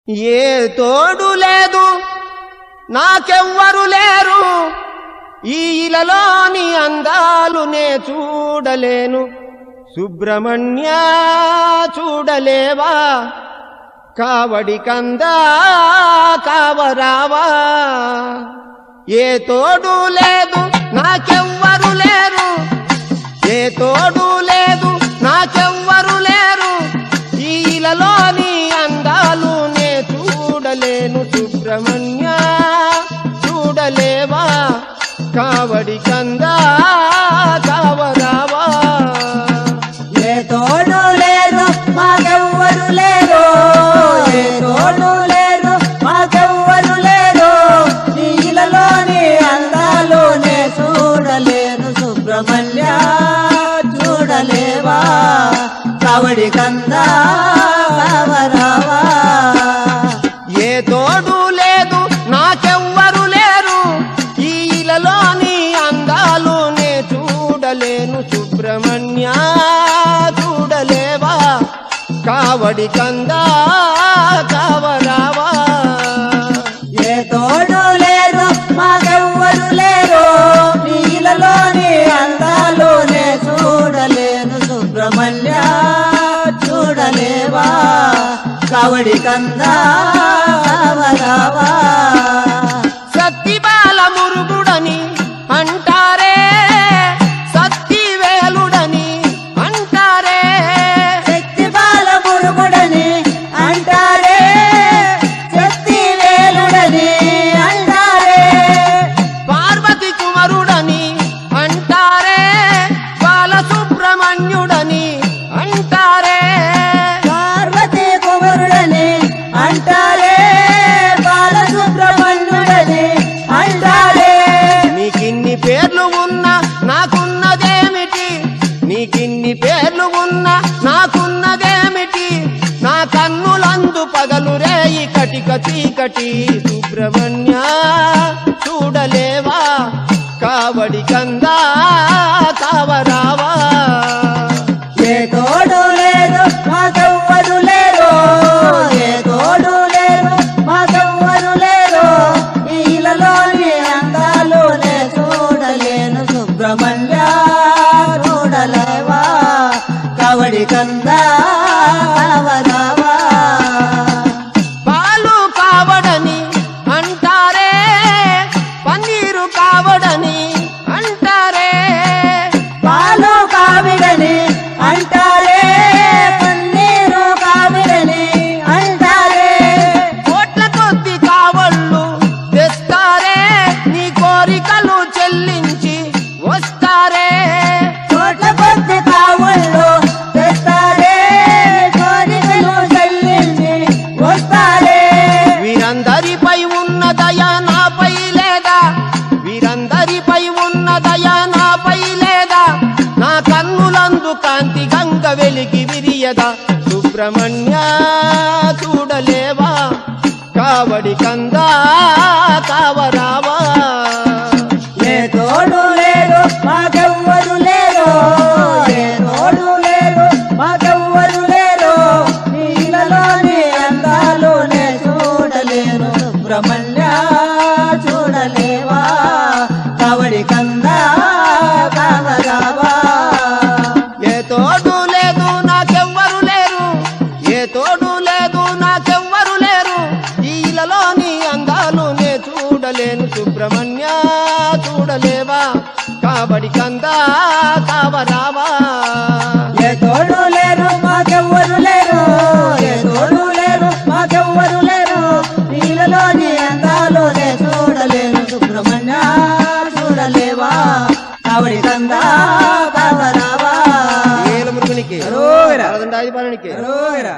ఏ తోడు లేదు నాకెవ్వరు లేరు, ఈ ఇలలోని అందాలు నే చూడలేను. సుబ్రహ్మణ్య చూడలేవా, కావడి కందా కావరావా. ఏ తోడు లేదు నాకెవ్వరు లేరు, ఏ తోడు లేదు నాకెవ్వరు లేరు, ఈ ఇలలోని అందాలు నే చూడలేను. సుబ్రహ్మణ్య చూడలేవా, కావడి కందా కావరావా. ఏ తోడు లేరు మాకెవ్వరు లేరు, ఏ తోడు లేరు మాకెవ్వరు లేరు, నీళ్ళలోని అందాలు నే చూడలేను. సుబ్రహ్మణ్య చూడలేవా, కావడి కందా కావరావా. ఏ తోడు లేదు నాకెవ్వరు లేరు, ఈ ఇలలోని అందాలు నే చూడలేను. సుబ్రహ్మణ్య చూడలేవా, కావడి కందా కావరావా. ఏ తోడు లేరు మాకెవ్వరు లేరు, నీళ్ళలోని అందాలు నే చూడలేను. సుబ్రహ్మణ్య చూడలేవా, కావడి కందా కావరావా. సత్తి బాల మురుగుడని అంటారే, సత్తి వేలుడని అంటారే, శక్తి బాల మురుగుడని అంటారే, శక్తి వేలుడని అంటారే, పార్వతి కుమారుడని అంటారే, బాల సుబ్రహ్మణ్యుడని అంటారే, పార్వతీ కుమారుడని అంటారే, బాల సుబ్రహ్మణ్యుడని అంటారే. నీకిన్ని పేర్లు ఉన్నా నాకున్నదేమిటి, నీకిన్ని పేర్లు ఉన్నా నాకున్నదేమిటి, నా కన్నులందు పగలు రేయి కటిక చీకటి. సుబ్రహ్మణ్య చూడలేవా, కావడి కందా కావరావా. ఏ తోడు లేదు మాకెవ్వరు లేరు, ఏ తోడు లేరు మాకెవ్వరు లేరు, నీళ్ళలోని అందాలు నే చూడలేను. సుబ్రహ్మణ్య చూడలేవా, కావడి కందా కావరావా. పాలు కావడని అంటారే, పన్నీరు కావడని అంటారే, పాలు కావిడని అంటారే, పన్నీరు కావిడని అంటారే, కోట్ల కొద్ది కావళ్ళు తెస్తారే, నీ కోరికలు చెల్లించి వస్తారే, కోట్ల కొద్ది కావుళ్ళు తెస్తారే, కోరికలు చెల్లించి వస్తారే. వీరందరిపై ఉన్న దయ నాపై లేదా, వీరందరిపై ఉన్న దయ నాపై లేదా, నా కన్నులందు కాంతి గంగ వెలిగి విరియదా. సుబ్రహ్మణ్య చూడలేవా, కావడి కందా కావరావా. ఏ తోడు లేరు మాకెవ్వరు లేరు, ఏ తోడు లేరు మాకెవ్వరు లేరు, నీళ్ళలోని అందాలు నే చూడలేను. సుబ్రహ్మణ్య చూడలేవా, కావడి కందా కావరావా. ఏ తోడు లేదు నాకెవ్వరు లేరు, ఏ తోడు లేదు నాకెవ్వరు లేరు, ఈ ఇలలోని అందాలు నే చూడలేను. సుబ్రహ్మణ్య చూడలేవా, కావడి కందా కావరావా. ఏ తోడు లేరు మాకెవ్వరు లేరు, ఏ తోడు లేరు మాకెవ్వరు లేరు, నీళ్ళలోని అందాలు నే చూడలేను. సుబ్రహ్మణ్య చూడలేవా, కావడి కందా కావరావా. ఏల మురుగునికి అరోగరా. వరదండాది పాలనికి అరోగరా.